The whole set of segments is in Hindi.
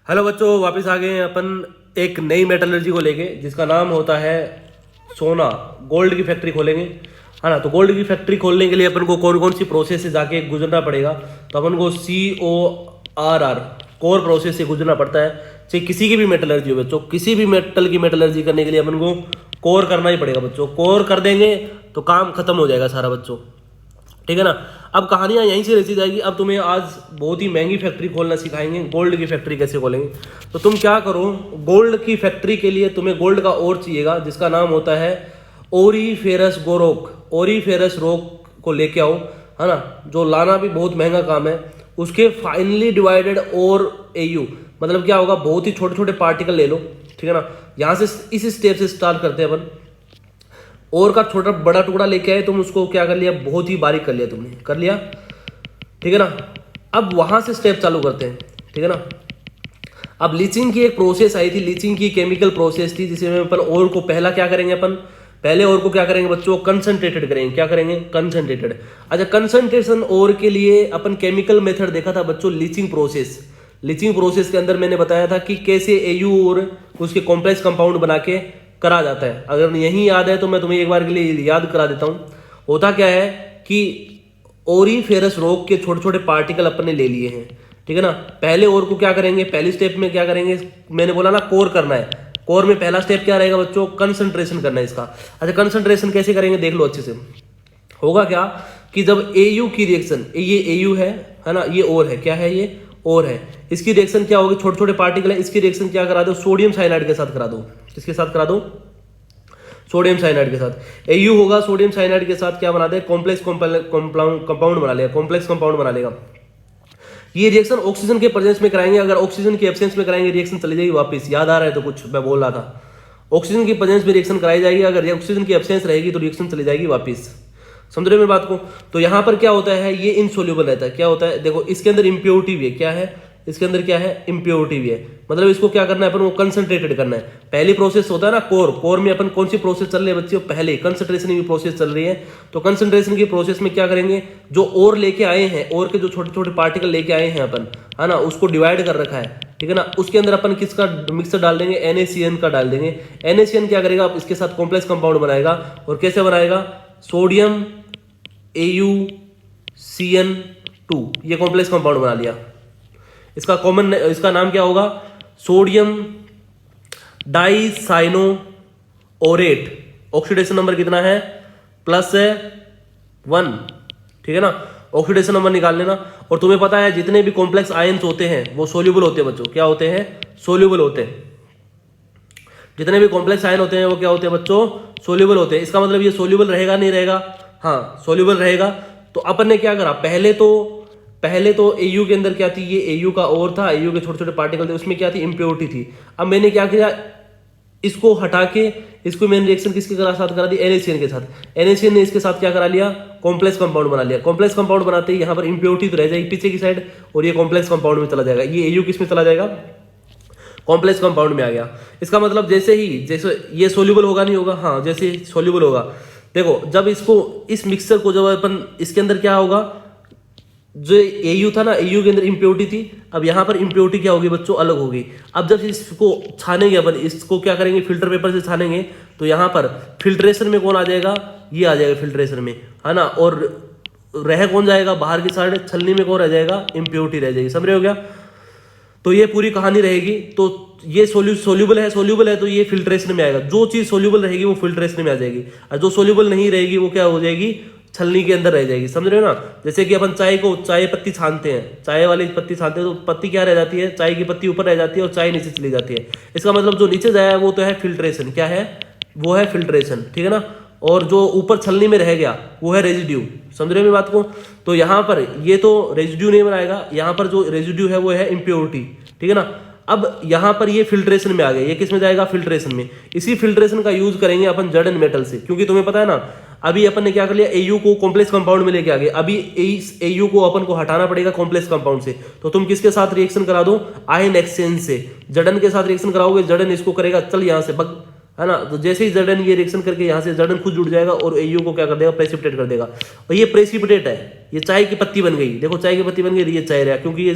हेलो बच्चों, वापस आ गए हैं अपन एक नई मेटलर्जी को लेके जिसका नाम होता है सोना। गोल्ड की फैक्ट्री खोलेंगे, है ना। तो गोल्ड की फैक्ट्री खोलने के लिए अपन को कौन कौन सी प्रोसेस से जाके गुजरना पड़ेगा। तो अपन को CORR कोर प्रोसेस से गुजरना पड़ता है। चाहे किसी की भी मेटलर्जी हो बच्चों, किसी भी मेटल की मेटलर्जी करने के लिए अपन को कोर करना ही पड़ेगा बच्चों। कोर कर देंगे तो काम खत्म हो जाएगा सारा बच्चों, ठीक है ना। अब कहानियां यहीं से रची जाएगी। अब तुम्हें आज बहुत ही महंगी फैक्ट्री खोलना सिखाएंगे, गोल्ड की फैक्ट्री कैसे खोलेंगे। तो तुम क्या करो, गोल्ड की फैक्ट्री के लिए तुम्हें गोल्ड का ओर चाहिएगा जिसका नाम होता है ओरीफेरस गोरोक। ओरीफेरस रोक को लेके आओ, है ना। जो लाना भी बहुत महंगा काम है। उसके फाइनली डिवाइडेड और AU मतलब क्या होगा, बहुत ही छोटे छोटे पार्टिकल ले लो, ठीक है ना। यहाँ से इस स्टेप से स्टार्ट करते हैं अपन। और का छोटा बड़ा टुकड़ा लेके आए, तुम उसको क्या कर लिया, बहुत ही बारीक कर लिया, तुमने कर लिया, ठीक है ना। अब वहां से स्टेप चालू करते हैं, ठीक है ना। अब लीचिंग की एक प्रोसेस आई थी, लीचिंग की केमिकल प्रोसेस थी जिसमें अपन और को पहला क्या करेंगे, अपन पहले और को क्या करेंगे बच्चों, कंसंट्रेटेड करेंगे। क्या करेंगे, कंसंट्रेटेड। अच्छा, कंसंट्रेशन और के लिए अपन केमिकल मेथड देखा था बच्चों, लीचिंग प्रोसेस। लीचिंग प्रोसेस के अंदर मैंने बताया था कि कैसे AU और उसके कॉम्प्लेक्स कंपाउंड बना के करा जाता है। अगर यही याद है तो मैं तुम्हें एक बार के लिए याद करा देता हूं। होता क्या है कि ओरीफेरस रॉक के छोटे छोटे पार्टिकल अपने ले लिए हैं, ठीक है ना। पहले और को क्या करेंगे, पहली स्टेप में क्या करेंगे, मैंने बोला ना कोर करना है। कोर में पहला स्टेप क्या रहेगा बच्चों, कंसंट्रेशन करना है इसका। अच्छा, कंसंट्रेशन कैसे करेंगे देख लो अच्छे से। होगा क्या कि जब AU की रिएक्शन, ये AU है ना, ये और है, क्या है ये और है। इसकी रिएक्शन क्या होगी, छोटे छोटे पार्टिकल है, इसकी रिएक्शन क्या करा दो, सोडियम साइनाइड के साथ करा दो। किसके साथ करा दो, सोडियम साइनाइड के साथ। AU होगा सोडियम साइनाइड के साथ क्या बना दे, कॉम्प्लेक्स कंपाउंड बना लेगा, कॉम्प्लेक्स कंपाउंड बना लेगा। ये रिएक्शन ऑक्सीजन के प्रेजेंस में कराएंगे। अगर ऑक्सीजन के एब्सेंस में कराएंगे रिएक्शन चली जाएगी वापस। याद आ रहा है तो कुछ मैं बोल रहा था, ऑक्सीजन की प्रेजेंस में रिएक्शन कराई जाएगी, अगर ऑक्सीजन की एब्सेंस रहेगी तो रिएक्शन चली जाएगी वापस। समझ रहे हो मेरी बात को। तो यहां पर क्या होता है, ये इनसोल्यूबल रहता है। क्या होता है, देखो इसके अंदर इंप्योरिटी भी है। क्या है इसके अंदर, क्या है, इंप्योरिटी भी है। मतलब इसको क्या करना है अपन को, कंसंट्रेटेड करना है। पहली प्रोसेस होता है ना कोर। कोर में अपन कौन सी प्रोसेस चल रही है बच्चों, पहले कंसंट्रेशन की प्रोसेस चल रही है। तो कंसंट्रेशन की प्रोसेस में क्या करेंगे, जो और लेके आए हैं, और के जो छोटे छोटे पार्टिकल लेके आए हैं अपन, है ना, उसको डिवाइड कर रखा है, ठीक है ना। उसके अंदर अपन किसका मिक्सर डाल देंगे, NaCN का डाल देंगे। NaCN क्या करेगा, इसके साथ कॉम्प्लेक्स कंपाउंड बनाएगा। और कैसे बनाएगा, सोडियम AuCN2, ये कॉम्प्लेक्स कंपाउंड बना लिया। इसका नाम क्या होगा, सोडियम डाइसाइनोओरेट। ऑक्सीडेशन नंबर कितना है, +1, ठीक है ना। ऑक्सीडेशन नंबर निकाल लेना। और तुम्हें पता है जितने भी कॉम्प्लेक्स आयंस होते हैं वो सोल्यूबल होते हैं बच्चों। क्या होते हैं, सोल्यूबल होते हैं। जितने भी कॉम्प्लेक्स आयन होते हैं वो क्या होते हैं बच्चों, सोल्यूबल होते हैं। इसका मतलब ये सोल्यूबल रहेगा नहीं रहेगा, हाँ सोल्यूबल रहेगा। तो अपन ने क्या करा, पहले तो AU के अंदर क्या थी, ये AU का और था, AU के छोटे छोटे पार्टिकल थे, उसमें क्या थी, इंप्योरिटी थी। अब मैंने क्या किया, इसको हटा के इसको मैंने रिएक्शन किसके साथ करा दी, NaCN के साथ। NaCN ने इसके साथ क्या करा लिया, कॉम्प्लेक्स कंपाउंड बना लिया। कॉम्प्लेक्स कंपाउंड बनाते ही यहाँ पर इंप्योरिटी तो रह जाएगी पीछे की साइड, और ये कॉम्प्लेक्स कंपाउंड में चला जाएगा। ये AU किस में चला जाएगा, कॉम्प्लेक्स कंपाउंड में आ गया। इसका मतलब जैसे ये सोल्यूबल होगा नहीं होगा, हाँ जैसे सोल्यूबल होगा। देखो जब इस मिक्सचर को जब अपन इसके अंदर क्या होगा, जो AU था ना, AU के अंदर इंप्योरिटी थी। अब यहाँ पर इंप्योरिटी क्या होगी बच्चों, अलग होगी। अब जब इसको छानेंगे अपन, इसको क्या करेंगे, फिल्टर पेपर से छानेंगे, तो यहाँ पर फिल्ट्रेशन में कौन आ जाएगा, ये आ जाएगा फिल्ट्रेशन में, है ना। और रह कौन जाएगा, बाहर की साइड छलनी में कौन रह जाएगा, इंप्योरिटी रह जाएगी। समझ रहे हो क्या। तो ये पूरी कहानी रहेगी। तो ये सोल्यूबल है तो ये फिल्ट्रेशन में आएगा। जो चीज सोल्यूबल रहेगी वो फिल्ट्रेशन में आ जाएगी, और जो सोल्यूबल नहीं रहेगी वो क्या हो जाएगी, छलनी के अंदर रह जाएगी। समझ रहे हो ना। जैसे कि अपन चाय पत्ती छानते हैं, चाय वाली पत्ती छानते हैं, तो पत्ती क्या रह जाती है, चाय की पत्ती ऊपर रह जाती है और चाय नीचे चली जाती है। इसका मतलब जो नीचे जाए वो तो है फिल्ट्रेशन। क्या है, वो है फिल्ट्रेशन, ठीक है ना। और जो ऊपर छलनी में रह गया वो है रेजिड्यू। समझ रहे हो मेरी बात को। तो यहाँ पर ये तो रेजिड्यू नहीं बनाएगा, यहाँ पर जो रेजिड्यू है वो है इंप्योरिटी, ठीक है ना। अब यहाँ पर ये फिल्ट्रेशन में आ गया, ये किस में जाएगा, फिल्ट्रेशन में। इसी फिल्ट्रेशन का यूज करेंगे अपन जर्डन मेटल से, क्योंकि तुम्हें पता है ना, अभी अपन ने क्या कर लिया, AU को कॉम्प्लेक्स कंपाउंड में लेके आ गए। अभी इस AU को अपन को हटाना पड़ेगा कॉम्प्लेक्स कंपाउंड से। तो तुम किसके साथ रिएक्शन करा दो, आयन एक्सचेंज से। जर्डन के साथ रिएक्शन कराओगे, जर्डन इसको करेगा, चल यहाँ से बग, है ना। तो जैसे ही जर्डन ये रिएक्शन करके यहाँ से जर्डन खुद जुड़ जाएगा और एयू को क्या कर देगा, प्रेसिपिटेट कर देगा। और ये प्रेसिपिटेट है, ये चाय की पत्ती बन गई, देखो चाय की पत्ती बन गई, ये चाय रहा, क्योंकि ये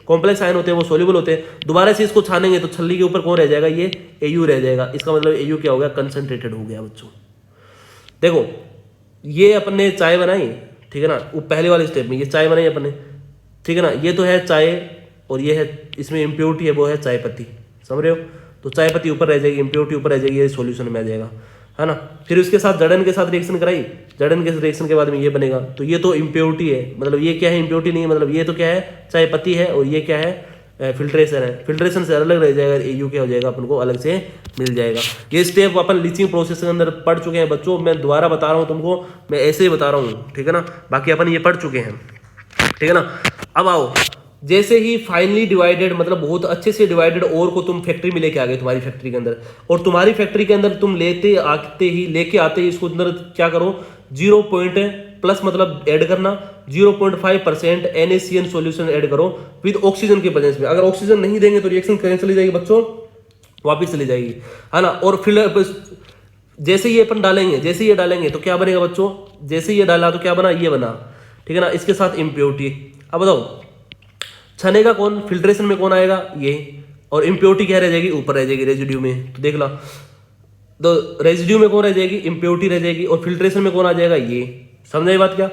कॉम्प्लेक्स आयन होते हैं वो सोल्यूबल होते हैं। दोबारा से इसको छानेंगे तो छल्ली के ऊपर कौन रह जाएगा, ये एयू रह जाएगा। इसका मतलब एयू क्या हो गया, कंसंट्रेटेड हो गया बच्चों। देखो ये अपन ने चाय बनाई, ठीक है ना, वो पहले वाले स्टेप में ये चाय बनाई अपन ने, ठीक है ना। ये तो है चाय और ये है, इसमें इम्प्योरिटी है वो है चाय पत्ती, समझ रहे हो। तो चाय पत्ती ऊपर रह जाएगी, इम्प्योरिटी ऊपर रह जाएगी, ये सॉल्यूशन में आ जाएगा, है ना। फिर उसके साथ जड़न के साथ रिएक्शन कराई, जड़न के रिएक्शन के बाद में ये बनेगा। तो ये तो इम्प्योरिटी है, मतलब ये क्या है, इम्प्योरिटी नहीं है, मतलब ये तो क्या है, चाय पत्ती है, और ये क्या है, फिल्ट्रेशन है। फिल्ट्रेशन से अलग रह जाएगा, एयू क्या हो जाएगा, अपन को अलग से मिल जाएगा। ये स्टेप अपन लीचिंग प्रोसेस के अंदर पढ़ चुके हैं बच्चों, मैं दोबारा बता रहा हूँ तुमको, मैं ऐसे ही बता रहा हूँ, ठीक है ना। बाकी अपन ये पढ़ चुके हैं, ठीक है ना। अब आओ, जैसे ही फाइनली डिवाइडेड, मतलब बहुत अच्छे से डिवाइडेड ओर को तुम फैक्ट्री में लेके आ गए तुम्हारी फैक्ट्री के अंदर, और तुम्हारी फैक्ट्री के अंदर तुम लेके आते ही इसको अंदर क्या करो, 0 पॉइंट प्लस मतलब ऐड करना 0.5% NaCN सॉल्यूशन ऐड करो विद ऑक्सीजन के प्रेजेंस में। अगर ऑक्सीजन नहीं देंगे तो रिएक्शन कहीं चली जाएगी बच्चों, वापिस चली जाएगी, है ना। और फिर जैसे ये अपन डालेंगे, जैसे ये डालेंगे तो क्या बनेगा बच्चों, जैसे ये डाला तो क्या बना, ये बना, ठीक है ना। इसके साथ इम्प्योरिटी, अब बताओ छनेगा कौन, फिल्ट्रेशन में कौन आएगा, ये, और इम्प्योरिटी क्या रह जाएगी, ऊपर रह जाएगी रेजिड्यू में। तो देख ला, तो रेजिड्यू में कौन रह जाएगी, इम्प्योरिटी रह जाएगी, और फिल्ट्रेशन में कौन आ जाएगा, ये। समझ आई बात क्या।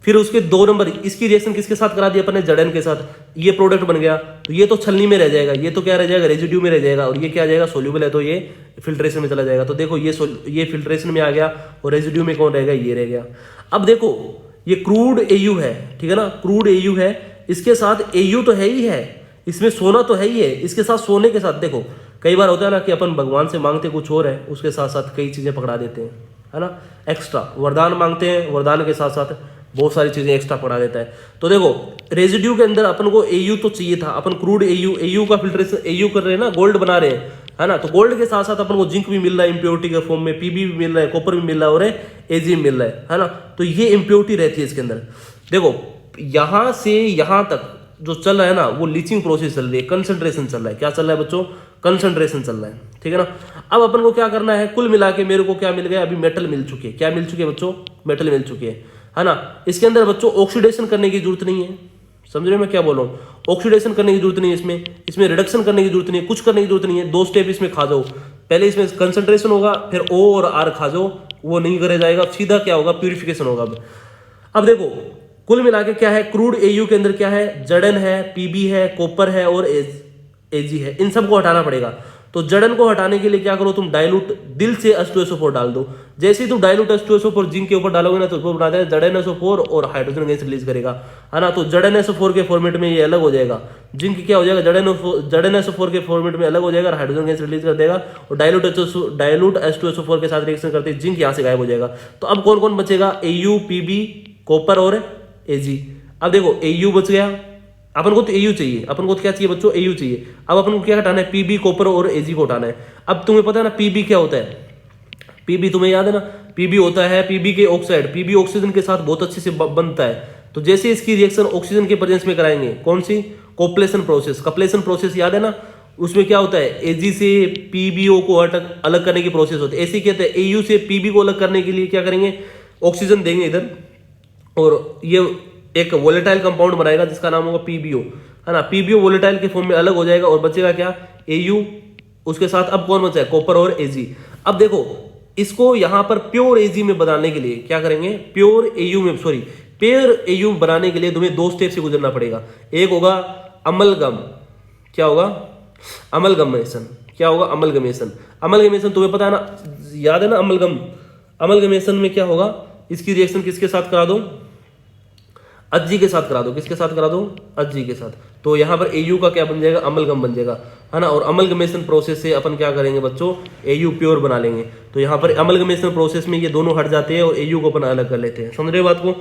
फिर उसके 2 नंबर, इसकी रिएक्शन किसके साथ करा दी अपन ने, जड़न के साथ, ये प्रोडक्ट बन गया। तो ये तो छलनी में रह जाएगा, ये तो क्या रह जाएगा, रेजिड्यू में रह जाएगा, और ये क्या आ जाएगा, सोल्यूबल है, तो ये फिल्ट्रेशन में चला जाएगा। तो देखो ये फिल्ट्रेशन में आ गया, और रेजिड्यू में कौन रहेगा, ये रह गया। अब देखो ये क्रूड एयू है, ठीक है ना, क्रूड एयू है, इसके साथ एयू तो है ही है, इसमें सोना तो है ही है, इसके साथ सोने के साथ देखो कई बार होता है ना कि अपन भगवान से मांगते कुछ और है, उसके साथ साथ कई चीजें पकड़ा देते हैं, है ना। एक्स्ट्रा वरदान मांगते हैं, वरदान के साथ साथ बहुत सारी चीजें एक्स्ट्रा पकड़ा देता है। तो देखो रेजिड्यू के अंदर अपन को एयू तो चाहिए था, अपन क्रूड एयू का फिल्ट्रेशन, एयू कर रहे हैं ना, गोल्ड बना रहे हैं, है ना। तो गोल्ड के साथ साथ अपन को जिंक भी मिल रहा है इम्प्योरिटी के फॉर्म में, पीबी भी मिल रहा है, कॉपर भी मिल रहा है, और एजी मिल रहा है ना। तो ये इम्प्योरिटी रहती है इसके अंदर। देखो यहां से यहां तक जो चल रहा है ना, वो लीचिंग प्रोसेस चल रही है, कंसंट्रेशन चल रहा है। क्या चल रहा है बच्चों, कंसंट्रेशन चल रहा है, ठीक है ना। अब अपन को क्या करना है, कुल मिला के मेरे को क्या मिल गया, अभी मेटल मिल चुकी है, क्या मिल चुकी है बच्चों, मेटल मिल चुकी है ना। इसके अंदर बच्चों ऑक्सीडेशन करने की जरूरत नहीं है, समझ रहे हो मैं क्या बोल रहा हूँ, ऑक्सीडेशन करने की जरूरत नहीं है, इसमें रिडक्शन करने की जरूरत नहीं है, कुछ करने की जरूरत नहीं है। 2 स्टेप इसमें खा जाओ, पहले इसमें कंसंट्रेशन होगा, फिर O और R खा जाओ, वो नहीं करे जाएगा, सीधा क्या होगा, प्यूरिफिकेशन होगा। अब देखो कुल मिला के क्या है, क्रूड एयू के अंदर क्या है, जड़न है, पीबी है, कॉपर है, और एजी है, इन सबको हटाना पड़ेगा। तो जड़न को हटाने के लिए क्या करो, तुम डाइल्यूट दिल से H2SO4 डाल दो। जैसे ही तुम डाइल्यूट H2SO4 जिंक के ऊपर डालोगे ना, तो उसको बना देगा जड़न SO4 और हाइड्रोजन गैस रिलीज करेगा, है ना। तो जड़न SO4 के फॉर्मेट में ये अलग हो जाएगा, जिंक क्या हो जाएगा, जड़न SO4 के फॉर्मेट में अलग हो जाएगा, हाइड्रोजन गैस रिलीज कर देगा, और डाइल्यूट H2SO4 के साथ रिएक्शन करते जिंक यहाँ से गायब हो जाएगा। तो अब कौन कौन बचेगा, एयू, पीबी, कॉपर और एजी। अब देखो एयू बच गया, अपन को तो एयू चाहिए, अपन को तो क्या चाहिए बच्चों, एयू चाहिए। अब अपन को क्या हटाना है, पीबी, कॉपर और एजी को हटाना है। अब तुम्हें पता है ना पीबी क्या होता है, पीबी तुम्हें याद है ना, पीबी होता है पीबी के ऑक्साइड, पीबी ऑक्सीजन के साथ बहुत अच्छे से बनता है। तो जैसे इसकी रिएक्शन ऑक्सीजन के प्रेजेंस में कराएंगे, कौन सी, कोप्लेशन प्रोसेस, कप्लेशन प्रोसेस याद है ना, उसमें क्या होता है, एजी से पीबीओ को अलग करने की प्रोसेस होती है। ऐसे कहते हैं एयू से पीबी को अलग करने के लिए क्या करेंगे, ऑक्सीजन देंगे इधर, और ये एक वोलेटाइल कंपाउंड बनाएगा जिसका नाम होगा पीबीओ, है ना। पीबीओ वोलेटाइल के फॉर्म में अलग हो जाएगा, और बचेगा क्या, एयू, उसके साथ अब कौन बचा है, कॉपर और एजी। अब देखो इसको यहां पर प्योर एजी में बनाने के लिए क्या करेंगे, प्योर एयू बनाने के लिए तुम्हें 2 स्टेप से गुजरना पड़ेगा। एक होगा अमलगम, क्या होगा, अमलगमेशन, क्या होगा, अमलगमेशन तुम्हें पता है ना, याद है ना, अमलगमेशन में क्या होगा, इसकी रिएक्शन किसके साथ करा दो, अजी के साथ करा दो, किसके साथ करा दो, अजी के साथ। तो यहाँ पर एयू का क्या बन जाएगा, अमलगम बन जाएगा, है ना। और अमलगमेशन प्रोसेस से अपन क्या करेंगे बच्चों, एयू प्योर बना लेंगे। तो यहाँ पर अमलगमेशन प्रोसेस में ये दोनों हट जाते हैं और एयू को अपन अलग कर लेते हैं, समझ रहे हो बात को,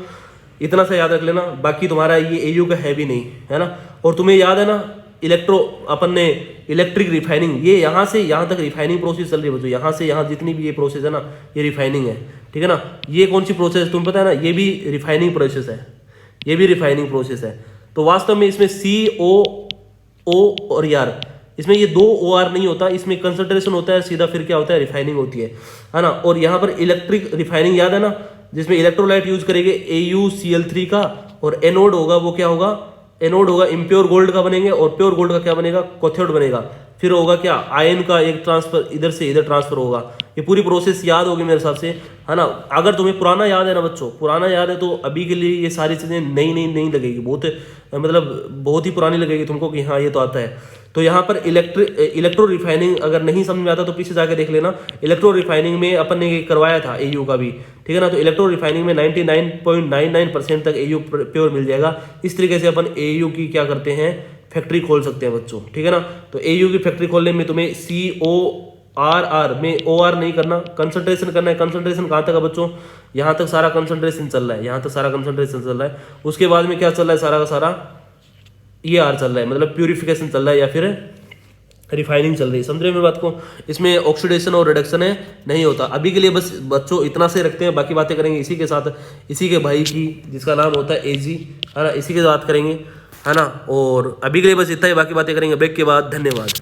इतना सा याद रख लेना। बाकी तुम्हारा ये एयू का है भी नहीं, है ना। और तुम्हें याद है ना अपन ने इलेक्ट्रिक रिफाइनिंग, ये यहाँ से यहाँ तक रिफाइनिंग प्रोसेस चल रही है बच्चों, यहाँ से यहाँ जितनी भी ये प्रोसेस है ना, ये रिफाइनिंग है, ठीक है ना। ये कौन सी प्रोसेस तुम्हें पता है ना, ये भी रिफाइनिंग प्रोसेस है, ये भी रिफाइनिंग प्रोसेस है। तो वास्तव में इसमें COO और यार इसमें ये 2 OR नहीं होता, इसमें कंसंट्रेशन होता है सीधा, फिर क्या होता है रिफाइनिंग होती है ना। और यहाँ पर इलेक्ट्रिक रिफाइनिंग याद है ना, जिसमें इलेक्ट्रोलाइट यूज करेंगे AuCl3 का, और एनोड होगा वो क्या होगा, एनोड होगा इम्प्योर गोल्ड का बनेंगे, और प्योर गोल्ड का क्या बनेगा, कैथोड बनेगा। फिर होगा क्या, आयन का एक ट्रांसफर इधर से इधर ट्रांसफर होगा। ये पूरी प्रोसेस याद होगी मेरे हिसाब से, है ना। अगर तुम्हें पुराना याद है ना बच्चों, पुराना याद है, तो अभी के लिए ये सारी चीज़ें नई नई नहीं लगेगी, बहुत मतलब बहुत ही पुरानी लगेगी तुमको कि हाँ ये तो आता है। तो यहाँ पर इलेक्ट्रो रिफाइनिंग अगर नहीं समझ में आता तो पीछे जाके देख लेना। इलेक्ट्रो रिफाइनिंग में अपन ने करवाया था AU का भी, ठीक है ना। तो इलेक्ट्रो रिफाइनिंग में 99.99% तक AU प्योर मिल जाएगा। इस तरीके से अपन AU की क्या करते हैं, फैक्ट्री खोल सकते हैं बच्चों, ठीक है ना। तो AU की फैक्ट्री खोलने में तुम्हें CORR में OR नहीं करना, कंसंट्रेशन करना है। कंसंट्रेशन कहाँ तक है बच्चों, यहाँ तक सारा कंसंट्रेशन चल रहा है, यहाँ तक सारा कंसंट्रेशन चल रहा है। उसके बाद में क्या चल रहा है, सारा का सारा ये आर चल रहा है, मतलब प्यूरिफिकेशन चल रहा है या फिर रिफाइनिंग चल रही है। समझ रहे मेरी बात को। इसमें ऑक्सीडेशन और रिडक्शन है नहीं होता। अभी के लिए बस बच्चों इतना से रखते हैं, बाकी बातें करेंगे इसी के साथ, इसी के भाई की जिसका नाम होता है AG, है ना, इसी के बात करेंगे, है ना। और अभी के लिए बस इतना ही, बाकी बातें करेंगे ब्रेक के बाद। धन्यवाद।